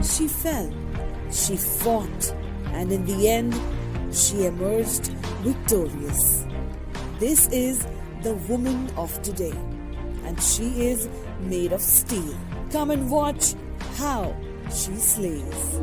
She fell, she fought, and in the end, she emerged victorious. This is the woman of today, and she is made of steel. Come and watch how she slays.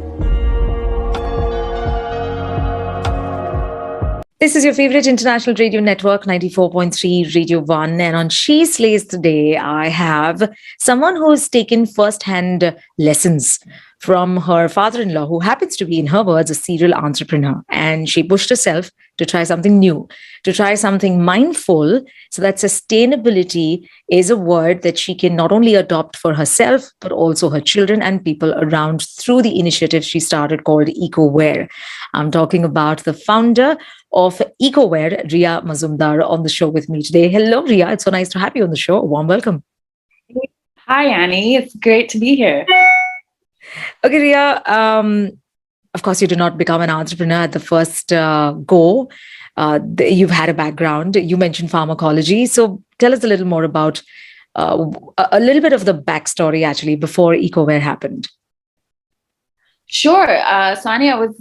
This is your favorite international radio network, 94.3 Radio 1. And on She Slays today, I have someone who's taken first-hand lessons from her father-in-law, who happens to be, in her words, a serial entrepreneur. And she pushed herself to try something new, to try something mindful, so that sustainability is a word that she can not only adopt for herself, but also her children and people around through the initiative she started called Ecoware. I'm talking about the founder of Ecoware, Rhea Mazumdar, on the show with me today. Hello, Rhea. It's so nice to have you on the show. A warm welcome. Hi, Annie. It's great to be here. Okay, Rhea, of course, you did not become an entrepreneur at the first go. You've had a background. You mentioned pharmacology. So tell us a little more about a little bit of the backstory, actually, before Ecoware happened. Sure. So, Annie, I was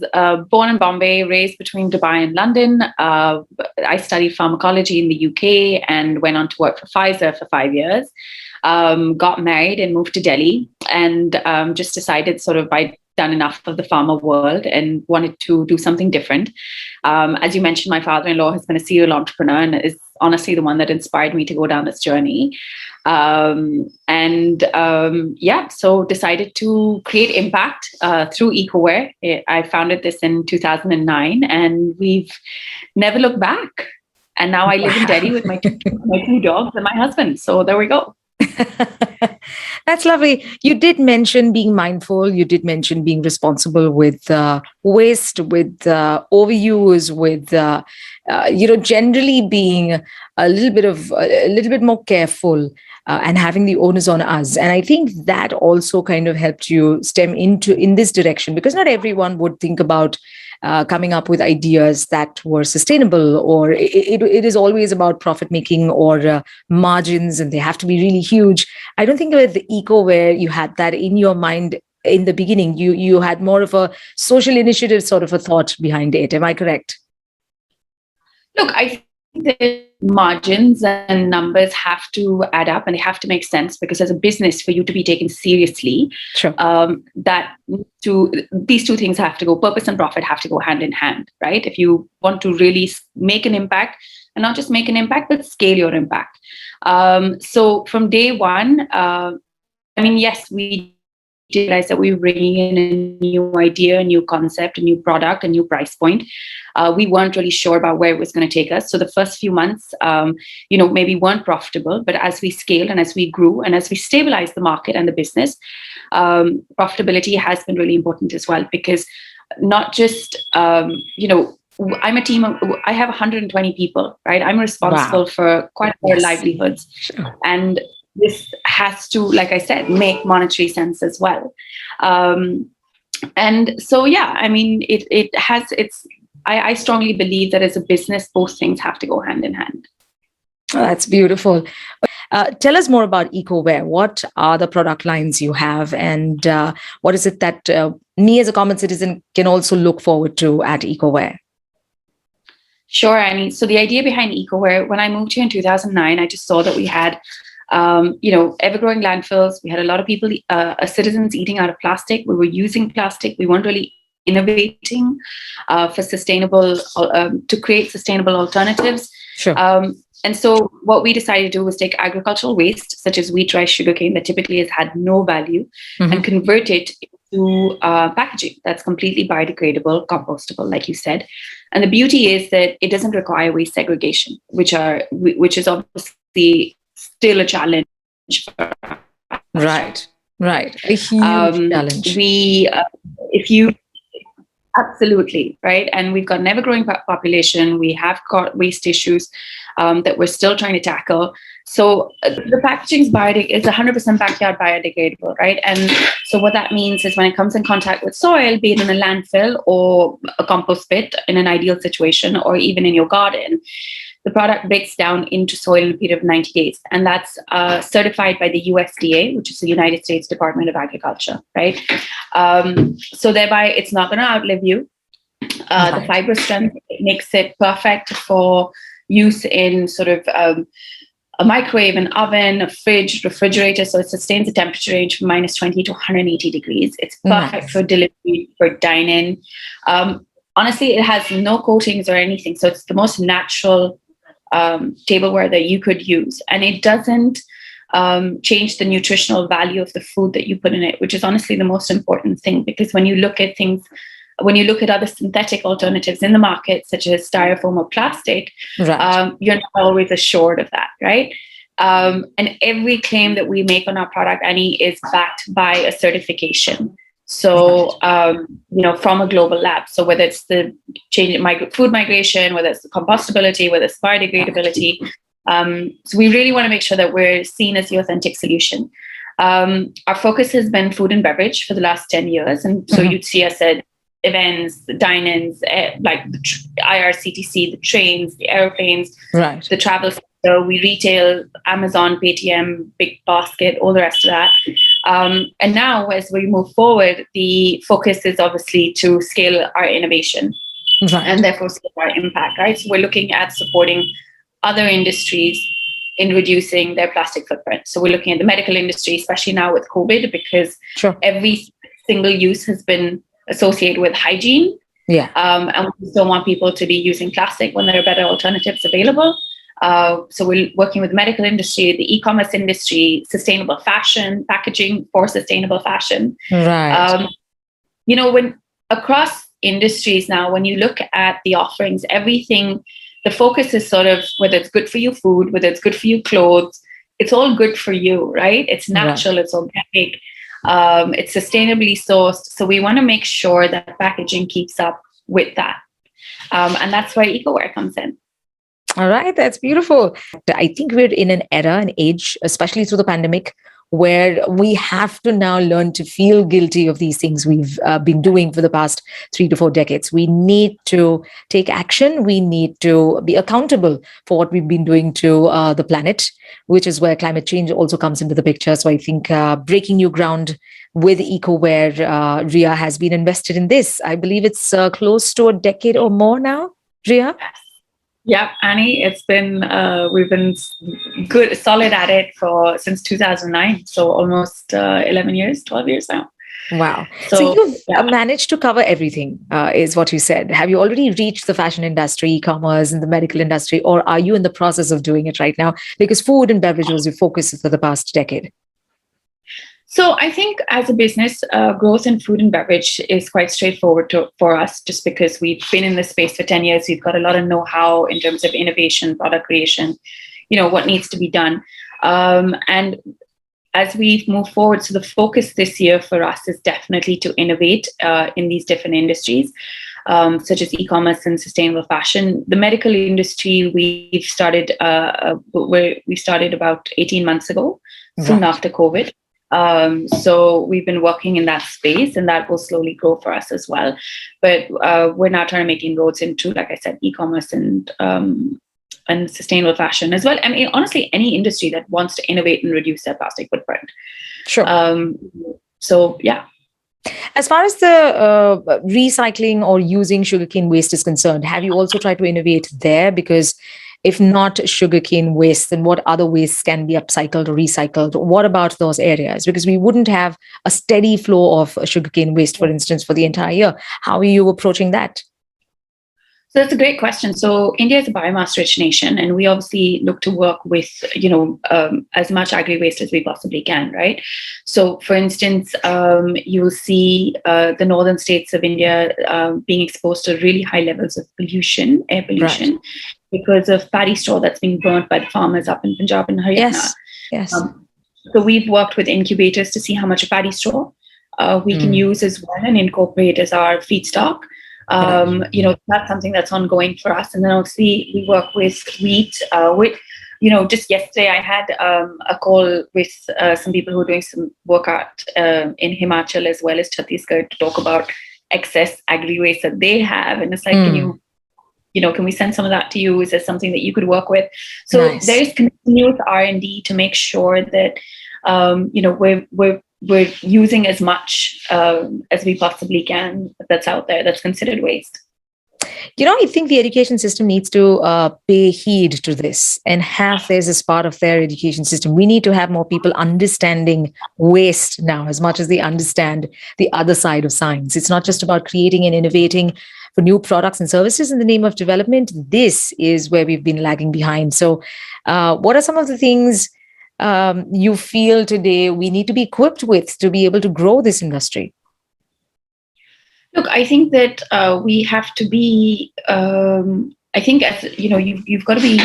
born in Bombay, raised between Dubai and London. I studied pharmacology in the UK and went on to work for Pfizer for 5 years. Got married and moved to Delhi, and just decided sort of I'd done enough of the pharma world and wanted to do something different. As you mentioned, my father-in-law has been a serial entrepreneur and is honestly the one that inspired me to go down this journey. So decided to create impact through Ecoware. I founded this in 2009, and we've never looked back. And now I live in Delhi with my two dogs and my husband. So there we go. That's lovely. You did mention being mindful. You did mention being responsible with waste, with overuse, with generally being a little bit more careful and having the onus on us. And I think that also kind of helped you stem in this direction, because not everyone would think about coming up with ideas that were sustainable, or it is always about profit making or margins, and they have to be really huge. I don't think with the Ecoware you had that in your mind in the beginning. You had more of a social initiative sort of a thought behind it. Am I correct? Look, I think that margins and numbers have to add up and they have to make sense, because as a business, for you to be taken seriously, sure. These two things have to go, purpose and profit have to go hand in hand, right? If you want to really make an impact, and not just make an impact, but scale your impact. So from day one, yes, we realized that we were bringing in a new idea, a new concept, a new product, a new price point. We weren't really sure about where it was going to take us. So the first few months, maybe weren't profitable, but as we scaled and as we grew and as we stabilized the market and the business, profitability has been really important as well, because not just, I'm a team of, I have 120 people, right? I'm responsible for quite a lot of livelihoods. Sure. And this has to, like I said, make monetary sense as well. I strongly believe that as a business, both things have to go hand in hand. Oh, that's beautiful. Tell us more about Ecoware. What are the product lines you have, and what is it that me as a common citizen can also look forward to at Ecoware? Sure, Annie. So the idea behind Ecoware, when I moved here in 2009, I just saw that we had ever-growing landfills. We had a lot of people, citizens eating out of plastic. We were using plastic. We weren't really innovating for sustainable, to create sustainable alternatives. Sure. And so what we decided to do was take agricultural waste, such as wheat, rice, sugarcane, that typically has had no value, and convert it into packaging that's completely biodegradable, compostable, like you said. And the beauty is that it doesn't require waste segregation, which is obviously still a challenge for us. Right. A huge challenge. Absolutely, right? And we've got an ever-growing population. We have got waste issues that we're still trying to tackle. So the packaging is 100% backyard biodegradable, right? And so what that means is when it comes in contact with soil, be it in a landfill or a compost pit in an ideal situation, or even in your garden, the product breaks down into soil in a period of 90 days. And that's certified by the USDA, which is the United States Department of Agriculture, right? So thereby, it's not going to outlive you. The fiber strength makes it perfect for use in sort of a microwave, an oven, a fridge, refrigerator. So it sustains the temperature range from -20 to 180 degrees. It's perfect for delivery, for dine-in. Honestly, it has no coatings or anything. So it's the most natural tableware that you could use. And it doesn't change the nutritional value of the food that you put in it, which is honestly the most important thing. Because when you look at things, when you look at other synthetic alternatives in the market, such as styrofoam or plastic, you're not always assured of that, right? And every claim that we make on our product, Annie, is backed by a certification. So, from a global lab. So whether it's the change in food migration, whether it's the compostability, whether it's biodegradability. So we really want to make sure that we're seen as the authentic solution. Our focus has been food and beverage for the last 10 years. And so you'd see us at events, the dine-ins, like the IRCTC, the trains, the airplanes, the travel sector. We retail, Amazon, Paytm, Big Basket, all the rest of that. And now, as we move forward, the focus is obviously to scale our innovation and therefore scale our impact, right? So we're looking at supporting other industries in reducing their plastic footprint. So we're looking at the medical industry, especially now with COVID, because every single use has been associated with hygiene. And we don't want people to be using plastic when there are better alternatives available. So we're working with the medical industry, the e-commerce industry, sustainable fashion, packaging for sustainable fashion. When across industries now, when you look at the offerings, everything, the focus is sort of whether it's good for you food, whether it's good for you clothes, it's all good for you, right? It's natural, it's organic, it's sustainably sourced. So we want to make sure that packaging keeps up with that. And that's why Ecoware comes in. All right, that's beautiful. I think we're in an era, an age, especially through the pandemic, where we have to now learn to feel guilty of these things we've been doing for the past 3 to 4 decades. We need to take action. We need to be accountable for what we've been doing to the planet, which is where climate change also comes into the picture. So I think breaking new ground with Ecoware, Rhea has been invested in this. I believe it's close to a decade or more now, Rhea? Yeah, Annie, it's been, we've been solid at it since 2009. So almost 11 years, 12 years now. Wow. So you've managed to cover everything, is what you said. Have you already reached the fashion industry, e-commerce, and the medical industry, or are you in the process of doing it right now? Because food and beverage was your focus for the past decade. So I think as a business, growth in food and beverage is quite straightforward for us, just because we've been in this space for 10 years. We've got a lot of know-how in terms of innovation, product creation, what needs to be done. And as we move forward, so the focus this year for us is definitely to innovate in these different industries, such as e-commerce and sustainable fashion. The medical industry, we started about 18 months ago, soon after COVID. So we've been working in that space, and that will slowly grow for us as well. But we're now trying to make inroads into, like I said, e-commerce and sustainable fashion as well. I mean, honestly, any industry that wants to innovate and reduce their plastic footprint. So yeah. As far as the recycling or using sugarcane waste is concerned, have you also tried to innovate there? Because if not sugarcane waste, then what other wastes can be upcycled or recycled? What about those areas? Because we wouldn't have a steady flow of sugarcane waste, for instance, for the entire year. How are you approaching that? So that's a great question. So India is a biomass-rich nation, and we obviously look to work with, as much agri-waste as we possibly can, right? So, for instance, you'll see the northern states of India being exposed to really high levels of pollution, air pollution, because of paddy straw that's being burnt by the farmers up in Punjab and Haryana. Yes. So we've worked with incubators to see how much paddy straw we can use as well and incorporate as our feedstock. That's something that's ongoing for us. And then obviously we work with wheat. Just yesterday I had a call with some people who are doing some work out in Himachal as well as Chhattisgarh to talk about excess agri waste that they have. And it's like, can you can we send some of that to you? Is there something that you could work with? So Nice. there's continuous R&D to make sure that we're using as much as we possibly can that's out there that's considered waste. I think the education system needs to pay heed to this and have this as part of their education system. We need to have more people understanding waste now as much as they understand the other side of science. It's not just about creating and innovating for new products and services in the name of development. This is where we've been lagging behind. So what are some of the things you feel today we need to be equipped with to be able to grow this industry? Look, I think that we have to be. I think as you've got to be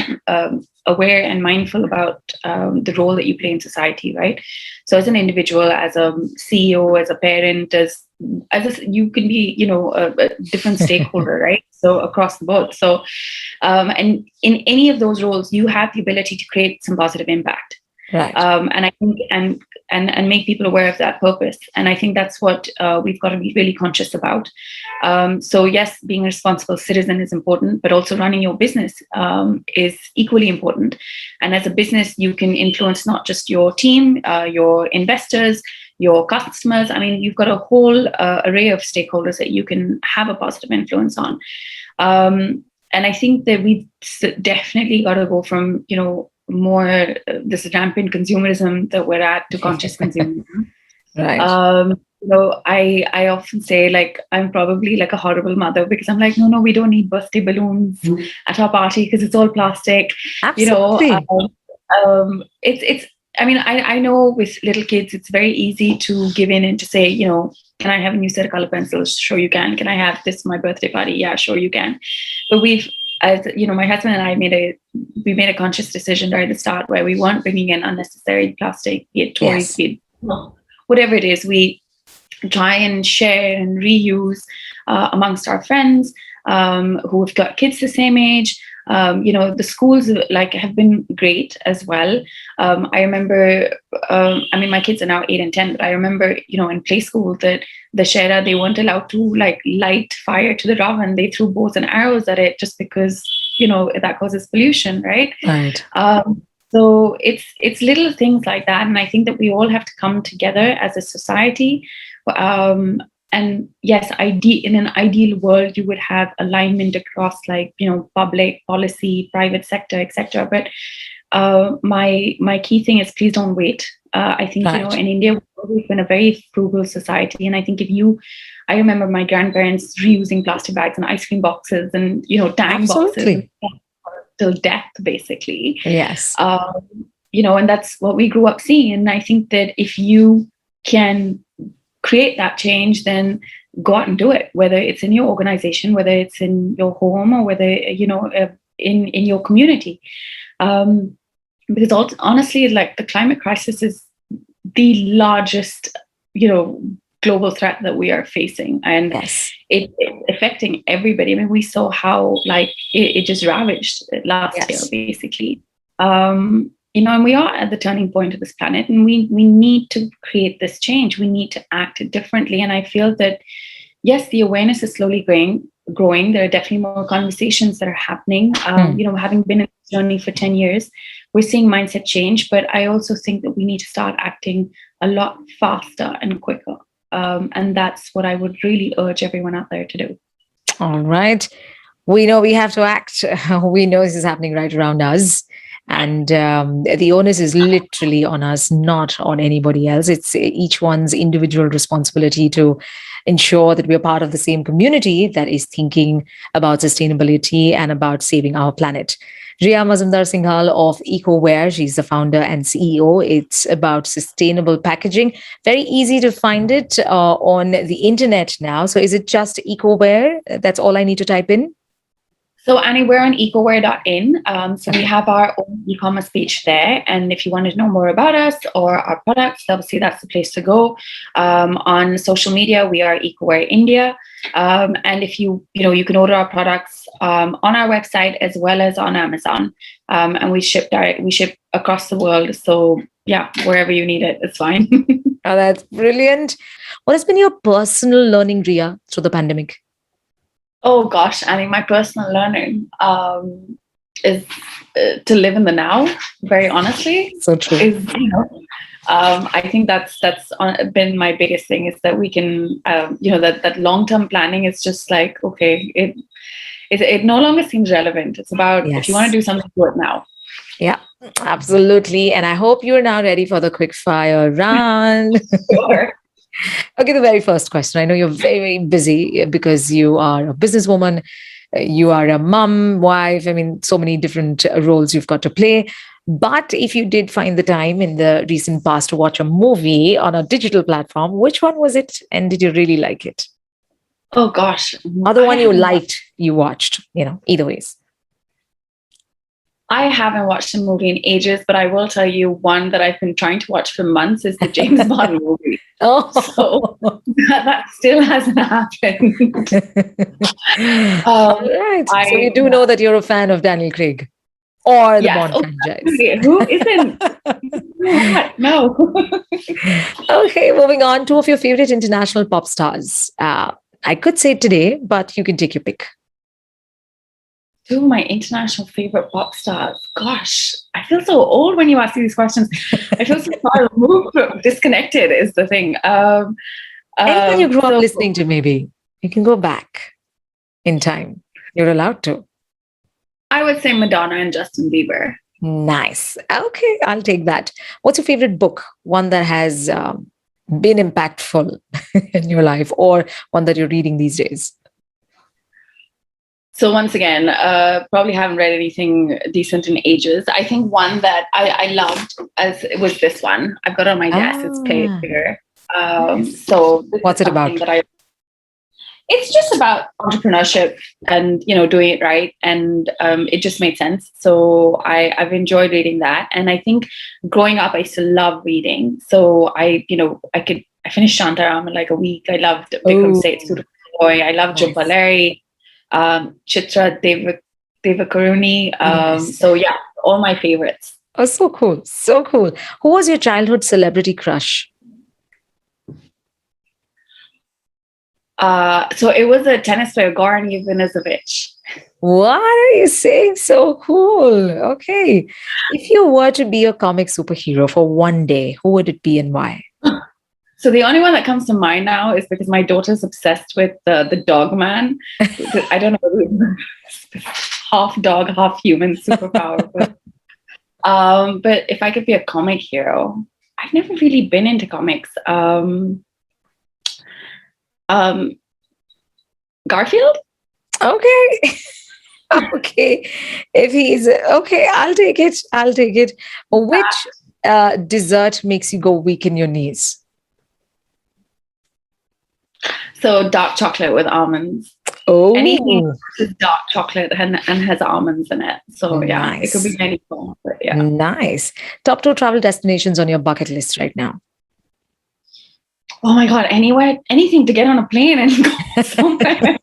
aware and mindful about the role that you play in society, right? So, as an individual, as a CEO, as a parent, you can be, a different stakeholder, right? So across the board. So, and in any of those roles, you have the ability to create some positive impact. Right. And I think and make people aware of that purpose. And I think that's what we've got to be really conscious about. So yes, being a responsible citizen is important, but also running your business is equally important. And as a business, you can influence not just your team, your investors, your customers. I mean, you've got a whole array of stakeholders that you can have a positive influence on. And I think that we've definitely got to go from, more this rampant consumerism that we're at to conscious consumerism. Right. I often say, like, I'm probably like a horrible mother because I'm like, no, we don't need birthday balloons at our party because it's all plastic. Absolutely. It's. I mean, I know with little kids, it's very easy to give in and to say, can I have a new set of color pencils? Sure, you can. Can I have this for my birthday party? Yeah, sure, you can. But my husband and I made a conscious decision right at the start where we weren't bringing in unnecessary plastic, be it toys, be it whatever it is. We try and share and reuse amongst our friends who have got kids the same age. The schools have been great as well. I remember, my kids are now 8 and 10, but I remember, in play school that the Shera, they weren't allowed to light fire to the Ravan. They threw bows and arrows at it just because, that causes pollution, right? Right. So it's little things like that. And I think that we all have to come together as a society. And yes, in an ideal world, you would have alignment across public policy, private sector, etc. But my key thing is please don't wait. I think, Right. in India, we've always been a very frugal society. And I think I remember my grandparents reusing plastic bags and ice cream boxes and, tang boxes till death, basically. Yes. And that's what we grew up seeing. And I think that if you can create that change, then go out and do it, whether it's in your organization, whether it's in your home, or whether, in your community. Because honestly, the climate crisis is the largest, global threat that we are facing. And yes. It's affecting everybody. I mean, we saw how it just ravaged last year, basically. And we are at the turning point of this planet, and we need to create this change. We need to act differently. And I feel that, yes, the awareness is slowly growing. There are definitely more conversations that are happening. Having been in this journey for 10 years, we're seeing mindset change. But I also think that we need to start acting a lot faster and quicker. And that's what I would really urge everyone out there to do. All right. We know we have to act. We know this is happening right around us. And the onus is literally on us, not on anybody else. It's each one's individual responsibility to ensure that we're part of the same community that is thinking about sustainability and about saving our planet. Rhea Mazumdar Singhal of Ecoware, she's the founder and CEO. It's about sustainable packaging. Very easy to find it on the internet now. So is it just Ecoware? That's all I need to type in? So Annie, we're on ecoware.in. So we have our own e-commerce page there. And if you want to know more about us or our products, obviously that's the place to go. On social media, we are Ecoware India. And if you can order our products on our website as well as on Amazon. And we ship across the world. So yeah, wherever you need it, it's fine. Oh, that's brilliant. What has been your personal learning, Rhea, through the pandemic? Oh gosh, I mean, my personal learning is to live in the now. Very honestly, So true. is I think been my biggest thing is that we can that long term planning is just like okay, it no longer seems relevant. It's about if you want to Yes. do something, do it now. Yeah, absolutely. And I hope you're now ready for the quick fire round. Sure. Okay, the very first question. I know you're very, very busy because you are a businesswoman, you are a mom, wife. I mean, so many different roles you've got to play. But if you did find the time in the recent past to watch a movie on a digital platform, which one was it? And did you really like it? Oh gosh, Or the I one you haven't liked, you watched, either ways. I haven't watched a movie in ages, but I will tell you one that I've been trying to watch for months is the James Bond movie. Oh, So that still hasn't happened. all right. So you do know that you're a fan of Daniel Craig or the Yes, Bond oh, franchise. who isn't? What? No. Okay, moving on. Two of your favorite international pop stars. I could say today, but you can take your pick. Two of my international favorite pop stars. Gosh, I feel so old when you ask these questions. I feel so far removed, disconnected is the thing. Anyone you grew up So listening to, maybe you can go back in time. You're allowed to. I would say Madonna and Justin Bieber. Nice. Okay, I'll take that. What's your favorite book? One that has been impactful in your life, or one that you're reading these days? So once again, probably haven't read anything decent in ages. I think one that I loved as it was this one. I've got it on my desk. It's Pay It Ah, Clear. nice. So this What's is it something about? that it's just about entrepreneurship and doing it right, and it just made sense. So I've enjoyed reading that, and I think growing up I used to love reading. So I finished Shantaram in like a week. I loved Bikram Oh, Seth Boy. I loved Jhumpa nice. Larry, Chitra Devakaruni. Yes. So yeah, all my favorites. Oh, so cool. So cool. Who was your childhood celebrity crush? So it was a tennis player, Goran Ivanisevic. What are you saying? So cool. Okay. If you were to be a comic superhero for one day, who would it be and why? So the only one that comes to mind now is because my daughter's obsessed with the dog man. I don't know, half dog, half human superpower. But if I could be a comic hero, I've never really been into comics. Garfield? Okay. Okay. If he's okay, I'll take it. I'll take it. Which dessert makes you go weak in your knees? So dark chocolate with almonds. Anything Oh, with dark chocolate and has almonds in it. So yeah, it could nice. be anything. But yeah. Nice. Top two travel destinations on your bucket list right now. Oh my God, anywhere, anything to get on a plane and go somewhere.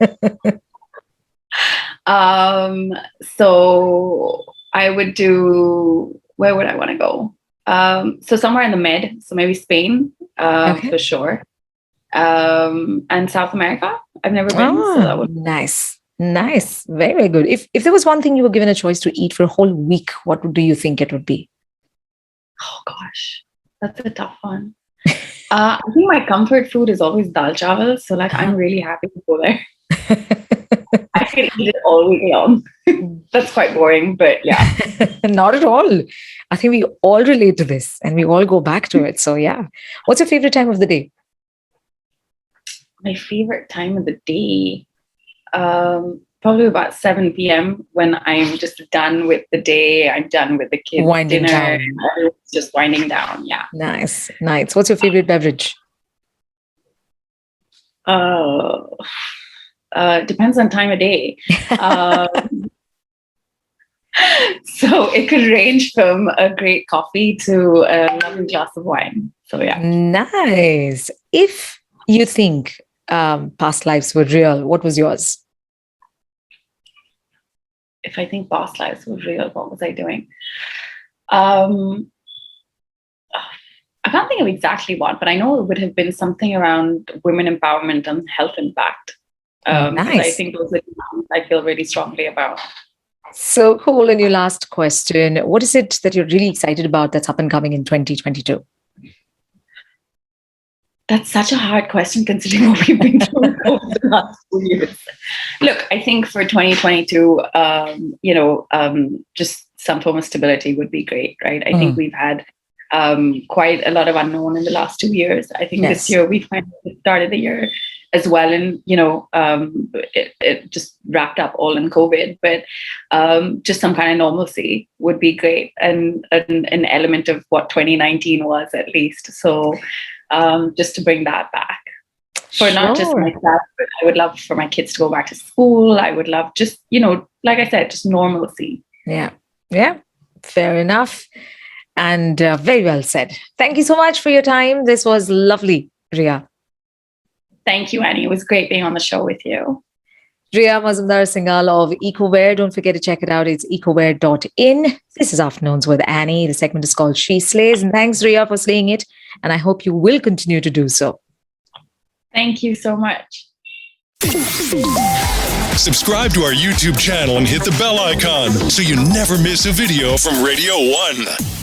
So I would do, where would I want to go? So somewhere in the Med, so maybe Spain, Okay. for sure. And South America. I've never been, so that would. Nice. Nice. Very, very good. If there was one thing you were given a choice to eat for a whole week, what do you think it would be? Oh gosh, that's a tough one. I think my comfort food is always dal chawal, so like I'm really happy to go there. I can eat it all week long. That's quite boring, but yeah. Not at all. I think we all relate to this and we all go back to it. So yeah. What's your favorite time of the day? My favorite time of the day, probably about 7 p.m. when I'm just done with the day. I'm done with the kids' Winding dinner. down. And everyone's just winding down. Yeah. Nice. Nice. What's your favorite beverage? Depends on time of day. So it could range from a great coffee to a lovely glass of wine. So yeah. Nice. If you think past lives were real, what was yours? If I think past lives were real, what was I doing? I can't think of exactly what, but I know it would have been something around women empowerment and health impact. 'Cause I Nice. think those are the ones I feel really strongly about. So cool. And your last question, what is it that you're really excited about that's up and coming in 2022? That's such a hard question considering what we've been through over the last 2 years. Look, I think for 2022, just some form of stability would be great, right? I think we've had quite a lot of unknown in the last 2 years. I think this year we finally started the year as well, and it just wrapped up all in COVID. But just some kind of normalcy would be great, and an element of what 2019 was at least. So just to bring that back for not just myself, but I would love for my kids to go back to school. I would love just like I said, just normalcy. Yeah, fair enough. And very well said. Thank you so much for your time. This was lovely, Rhea. Thank you, Annie. It was great being on the show with you. Rhea Mazumdar Singhal of Ecoware. Don't forget to check it out. It's ecoware.in. This is Afternoons with Annie. The segment is called She Slays. And thanks, Rhea, for slaying it. And I hope you will continue to do so. Thank you so much. Subscribe to our YouTube channel and hit the bell icon so you never miss a video from Radio 1.